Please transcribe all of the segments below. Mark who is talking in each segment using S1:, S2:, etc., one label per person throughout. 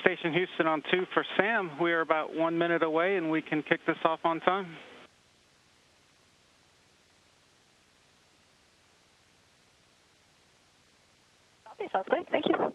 S1: Station Houston on 2 for Sam. We are about 1 minute away, and we can kick this off on time.
S2: Okay, sounds great. Thank you.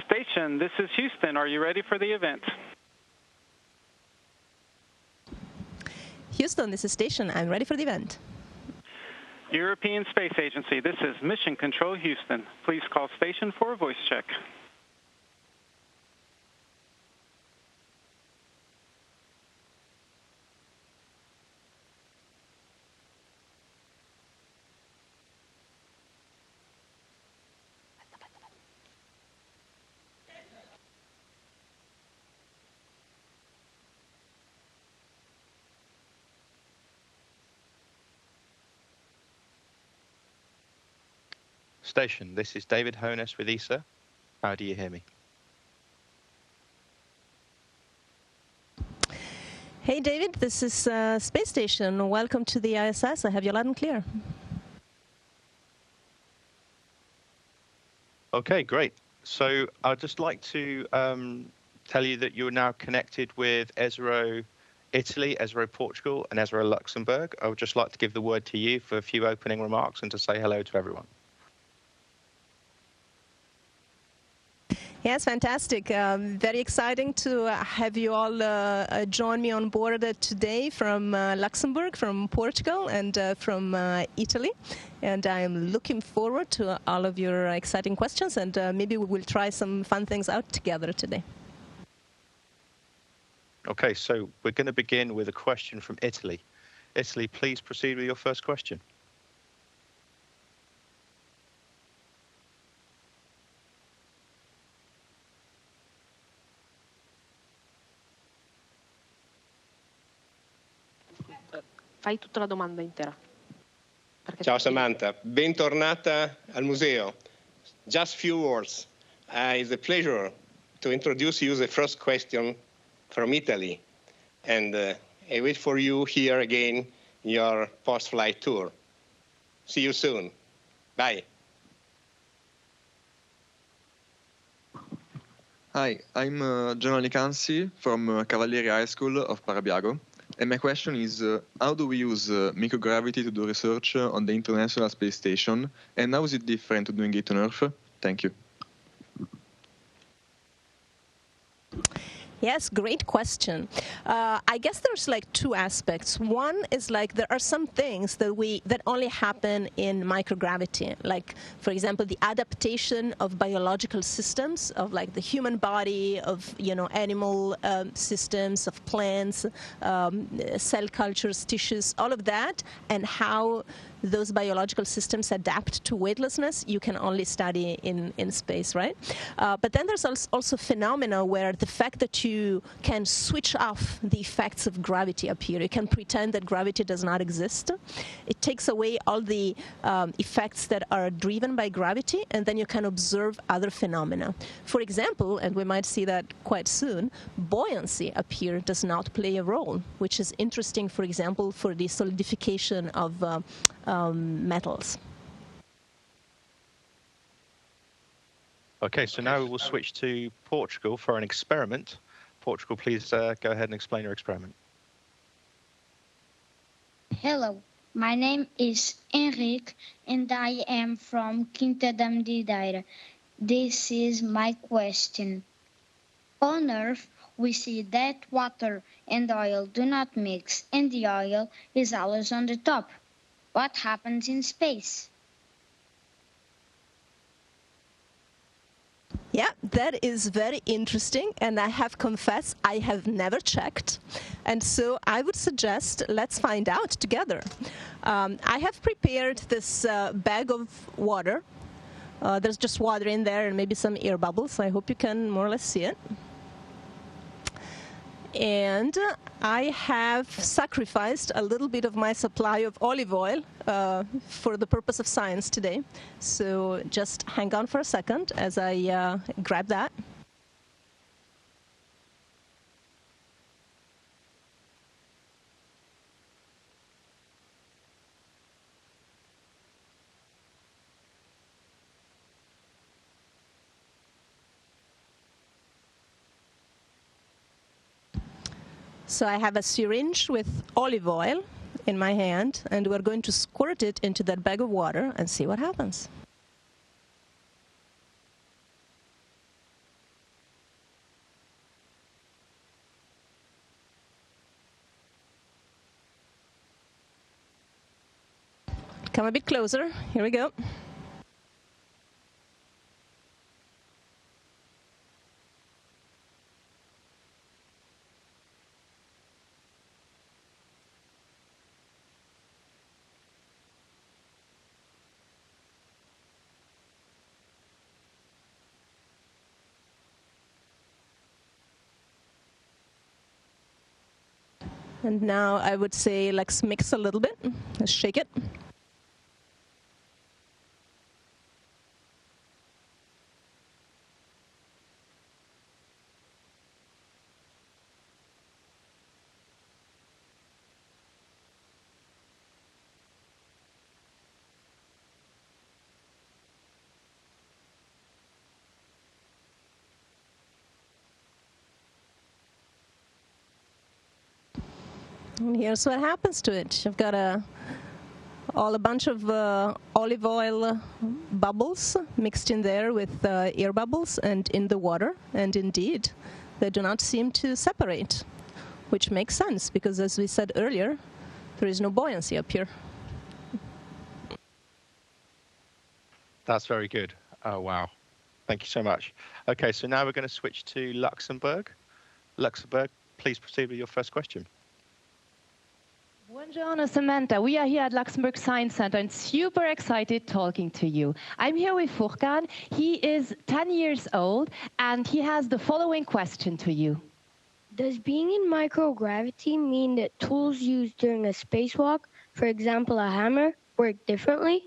S1: Station, this is Houston. Are you ready for the event?
S3: Houston, this is Station. I'm ready for the event.
S1: European Space Agency, this is Mission Control Houston. Please call Station for a voice check.
S4: Station, this is David Honus with ESA. How do you hear me?
S3: Hey, David, this is Space Station. Welcome to the ISS. I have you loud and clear.
S4: Okay, great. So I'd just like to tell you that you're now connected with ESRO Italy, ESRO Portugal, and ESRO Luxembourg. I would just like to give the word to you for a few opening remarks and to say hello to everyone.
S3: Yes, fantastic. Very exciting to have you all join me on board today from Luxembourg, from Portugal, and from Italy. And I'm looking forward to all of your exciting questions, and maybe we will try some fun things out together today.
S4: Okay, so we're going to begin with a question from Italy. Italy, please proceed with your first question.
S5: Fai tutta la domanda intera.
S6: Ciao Samantha, bentornata al museo. Just few words. It's a pleasure to introduce you the first question from Italy. And I wait for you here again in your post-flight tour. See you soon. Bye.
S7: Hi, I'm Gianni Licansi from Cavalieri High School of Parabiago. And my question is, how do we use microgravity to do research on the International Space Station? And how is it different to doing it on Earth? Thank you.
S3: Yes, great question. I guess there's like two aspects. One is like there are some things that only happen in microgravity, like, for example, the adaptation of biological systems, of like the human body, of animal systems, of plants, cell cultures, tissues, all of that, and how those biological systems adapt to weightlessness, you can only study in space, right? But then there's also phenomena where the fact that you can switch off the effects of gravity appear. You can pretend that gravity does not exist. It takes away all the effects that are driven by gravity, and then you can observe other phenomena. For example, and we might see that quite soon, buoyancy appear does not play a role, which is interesting, for example, for the solidification of metals.
S4: Okay, so now we will switch to Portugal for an experiment. Portugal, please go ahead and explain your experiment.
S8: Hello, my name is Henrique and I am from Quinta da Medideira. This is my question. On Earth, we see that water and oil do not mix and the oil is always on the top. What happens in space?
S3: Yeah, that is very interesting, and I have confessed I have never checked. And so I would suggest let's find out together. I have prepared this bag of water. There's just water in there and maybe some air bubbles. I hope you can more or less see it. And I have sacrificed a little bit of my supply of olive oil for the purpose of science today. So just hang on for a second as I grab that. So I have a syringe with olive oil in my hand, and we're going to squirt it into that bag of water and see what happens. Come a bit closer. Here we go. And now I would say let's mix a little bit. Let's shake it. And here's what happens to it. You've got a bunch of olive oil bubbles mixed in there with air bubbles and in the water. And indeed, they do not seem to separate, which makes sense because, as we said earlier, there is no buoyancy up here.
S4: That's very good. Oh, wow. Thank you so much. Okay, so now we're going to switch to Luxembourg. Luxembourg, please proceed with your first question.
S9: Buongiorno, Samantha. We are here at Luxembourg Science Center and super excited talking to you. I'm here with Furkan. He is 10 years old and he has the following question to you.
S10: Does being in microgravity mean that tools used during a spacewalk, for example a hammer, work differently?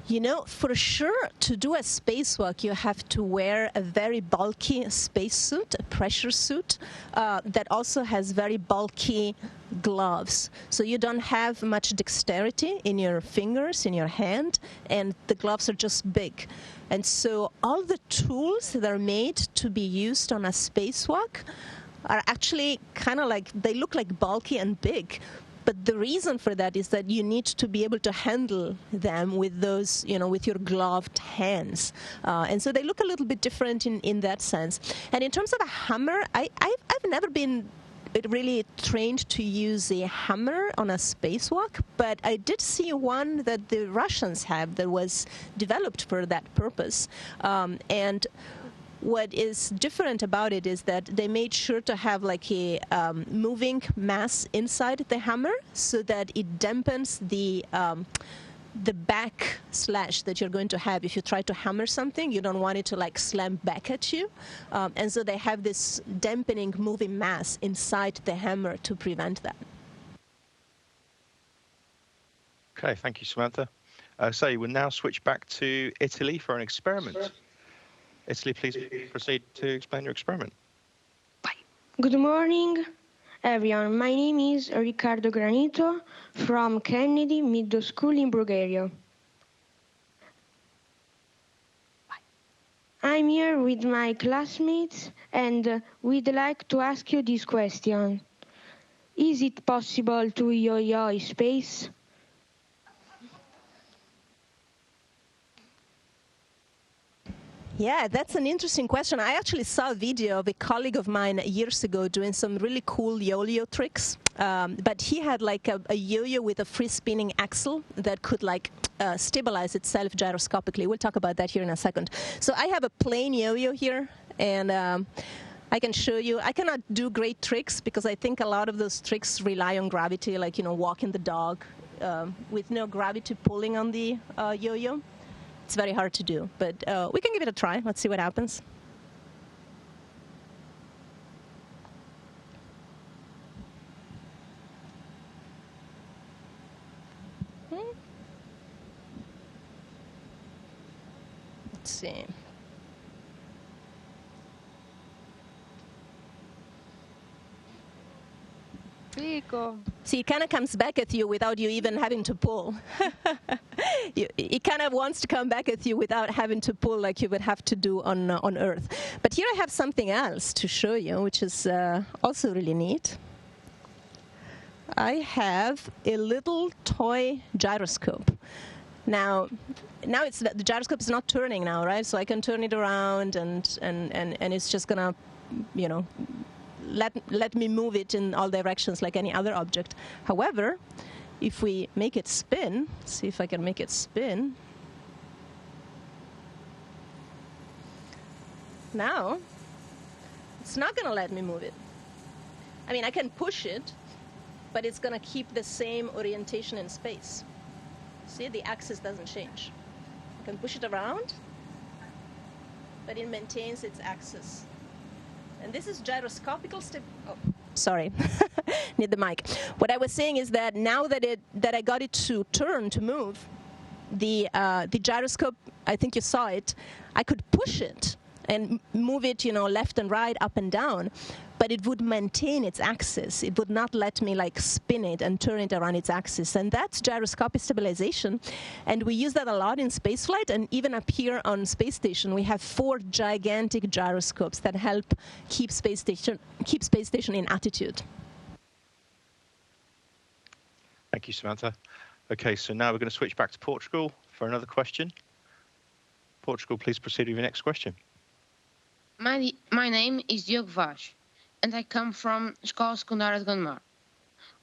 S3: You know, for sure, to do a spacewalk, you have to wear a very bulky spacesuit, a pressure suit, that also has very bulky gloves. So you don't have much dexterity in your fingers, in your hand, and the gloves are just big. And so all the tools that are made to be used on a spacewalk are actually kind of like, they look like bulky and big. But the reason for that is that you need to be able to handle them with those, you know, with your gloved hands. And so they look a little bit different in that sense. And in terms of a hammer, I've never been really trained to use a hammer on a spacewalk, but I did see one that the Russians have that was developed for that purpose. And what is different about it is that they made sure to have like a moving mass inside the hammer so that it dampens the back slash that you're going to have if you try to hammer something. You don't want it to like slam back at you. And so they have this dampening moving mass inside the hammer to prevent that.
S4: Okay, thank you, Samantha. So we'll now switch back to Italy for an experiment. Italy, please proceed to explain your experiment.
S10: Good morning. everyone. My name is Riccardo Granito from Kennedy Middle School in Bulgaria. I'm here with my classmates and we'd like to ask you this question. Is it possible to yo-yo in space?
S3: Yeah, that's an interesting question. I actually saw a video of a colleague of mine years ago doing some really cool yo-yo tricks. But he had like a yo-yo with a free spinning axle that could like stabilize itself gyroscopically. We'll talk about that here in a second. So I have a plain yo-yo here, and I can show you. I cannot do great tricks because I think a lot of those tricks rely on gravity, like, you know, walking the dog with no gravity pulling on the yo-yo. It's very hard to do, but we can give it a try. Let's see what happens. Let's see. See, it kind of comes back at you without you even having to pull. It kind of wants to come back at you without having to pull like you would have to do on Earth. But here I have something else to show you, which is also really neat. I have a little toy gyroscope. Now it's the gyroscope is not turning now, right? So I can turn it around, and it's just gonna, you know, let me move it in all directions like any other object. However, if we make it spin, see if I can make it spin. Now, it's not going to let me move it. I mean, I can push it, but it's going to keep the same orientation in space. See, the axis doesn't change. I can push it around, but it maintains its axis. And this is gyroscopical oh, sorry, need the mic. What I was saying is that now that I got it to turn, to move, the gyroscope, I think you saw it, I could push it and move it, you know, left and right, up and down, but it would maintain its axis. It would not let me like spin it and turn it around its axis. And that's gyroscopic stabilization. And we use that a lot in spaceflight, and even up here on space station, we have 4 gigantic gyroscopes that help keep space station in attitude.
S4: Thank you, Samantha. Okay, so now we're going to switch back to Portugal for another question. Portugal, please proceed with your next question.
S5: My name is Diogo Vaz, and I come from Escola Secundária de Gondomar.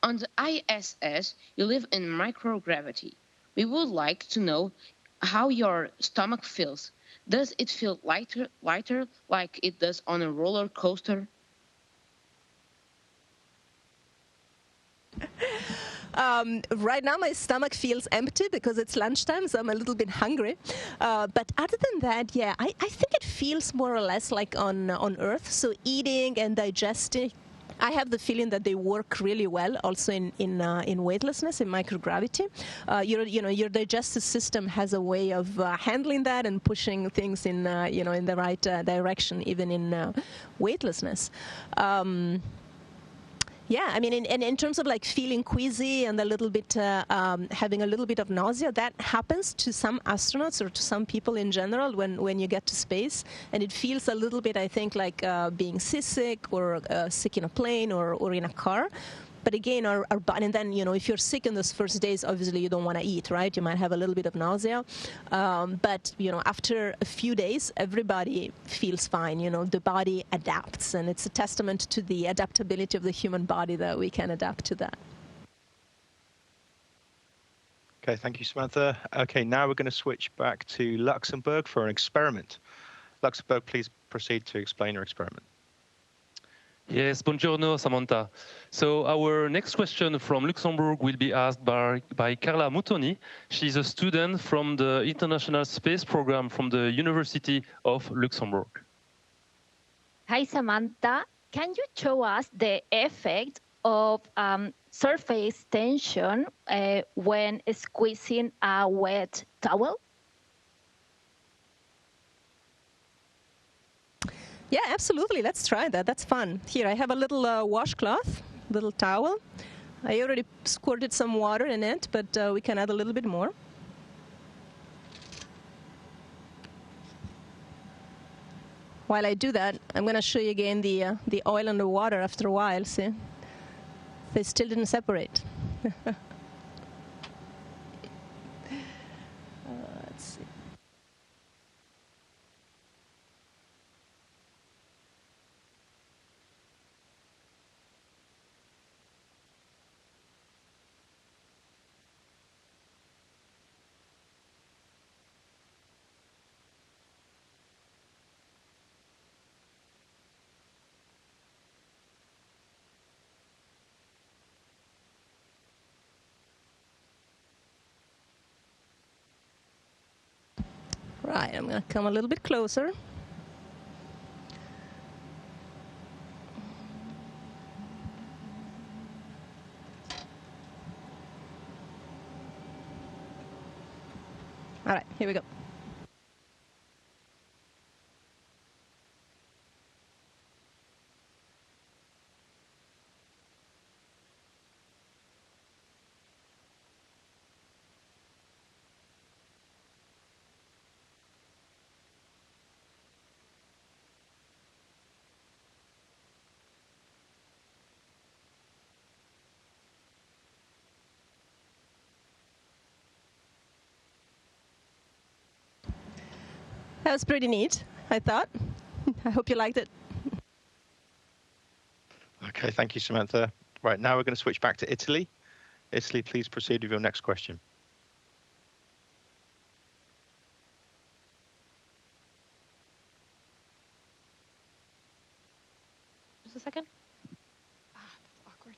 S5: On the ISS, you live in microgravity. We would like to know how your stomach feels. Does it feel lighter like it does on a roller coaster?
S3: Right now, my stomach feels empty because it's lunchtime, so I'm a little bit hungry. But other than that, yeah, I think it feels more or less like on Earth. So eating and digesting, I have the feeling that they work really well also in weightlessness, in microgravity. Your digestive system has a way of handling that and pushing things in the right direction, even in weightlessness. Yeah, I mean, in terms of like feeling queasy and a little bit having a little bit of nausea, that happens to some astronauts or to some people in general when you get to space, and it feels a little bit, I think, like being seasick or sick in a plane or in a car. But again, our body, and then, if you're sick in those first days, obviously you don't want to eat, right? You might have a little bit of nausea. But, after a few days, everybody feels fine. The body adapts. And it's a testament to the adaptability of the human body that we can adapt to that.
S4: Okay, thank you, Samantha. Okay, now we're going to switch back to Luxembourg for an experiment. Luxembourg, please proceed to explain your experiment.
S11: Yes, buongiorno, Samantha. So our next question from Luxembourg will be asked by Carla Mutoni. She's a student from the International Space Program from the University of Luxembourg.
S12: Hi, Samantha. Can you show us the effect of surface tension when squeezing a wet towel?
S3: Yeah, absolutely. Let's try that. That's fun. Here, I have a little washcloth. little towel. I already squirted some water in it, but we can add a little bit more. While I do that, I'm going to show you again the oil and the water after a while. See? They still didn't separate. Let's see. Right, I'm going to come a little bit closer. All right, here we go. That was pretty neat, I thought. I hope you liked it.
S4: Okay, thank you, Samantha. Right, now we're going to switch back to Italy. Italy, please proceed with your next question.
S13: Just a second. That's awkward.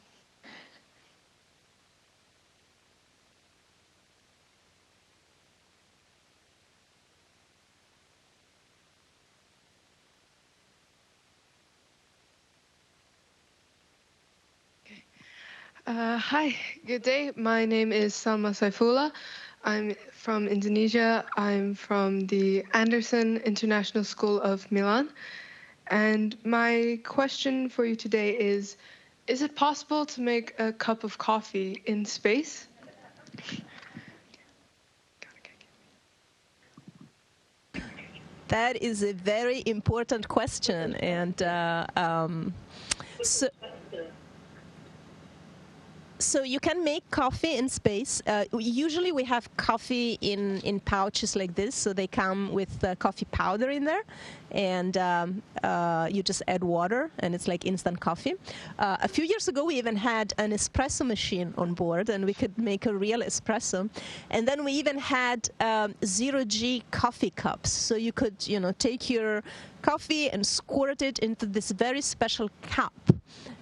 S13: Hi, good day. My name is Salma Saifullah. I'm from Indonesia. I'm from the Anderson International School of Milan. And my question for you today is it possible to make a cup of coffee in space?
S3: That is a very important question. And so you can make coffee in space. Usually we have coffee in pouches like this, so they come with coffee powder in there, and you just add water, and it's like instant coffee. A few years ago, we even had an espresso machine on board, and we could make a real espresso. And then we even had zero-G coffee cups, so you could, take your coffee and squirt it into this very special cup,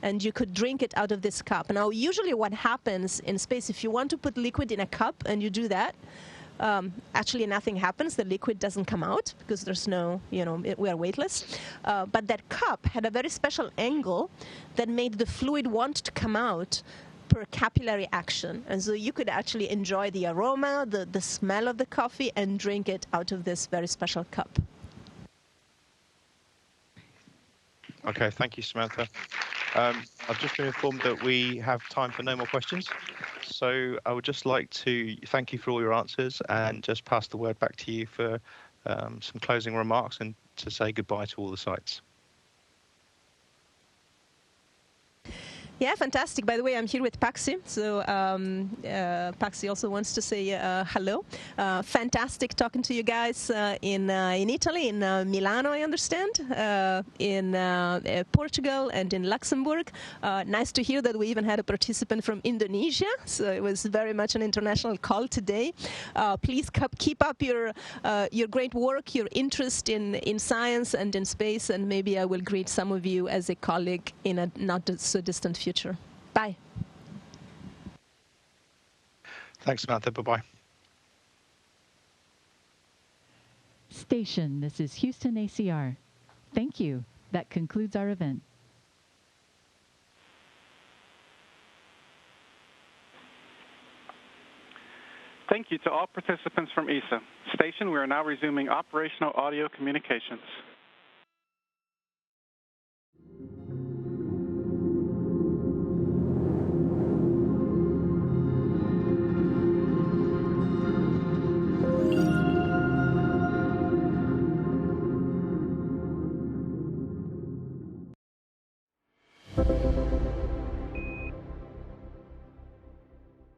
S3: and you could drink it out of this cup. Now, usually what happens in space, if you want to put liquid in a cup and you do that, actually nothing happens. The liquid doesn't come out because there's no, we are weightless. But that cup had a very special angle that made the fluid want to come out per capillary action. And so you could actually enjoy the aroma, the smell of the coffee, and drink it out of this very special cup.
S4: Okay, thank you, Samantha. I've just been informed that we have time for no more questions. So I would just like to thank you for all your answers and just pass the word back to you for some closing remarks and to say goodbye to all the sites.
S3: Yeah, fantastic. By the way, I'm here with Paxi. So Paxi also wants to say hello. Fantastic talking to you guys in Italy, in Milano, I understand, in Portugal and in Luxembourg. Nice to hear that we even had a participant from Indonesia. So it was very much an international call today. Please keep up your great work, your interest in science and in space, and maybe I will greet some of you as a colleague in a not so distant future. Bye.
S4: Thanks, Samantha. Bye-bye.
S14: Station, this is Houston ACR. Thank you. That concludes our event.
S1: Thank you to all participants from ESA. Station, we are now resuming operational audio communications.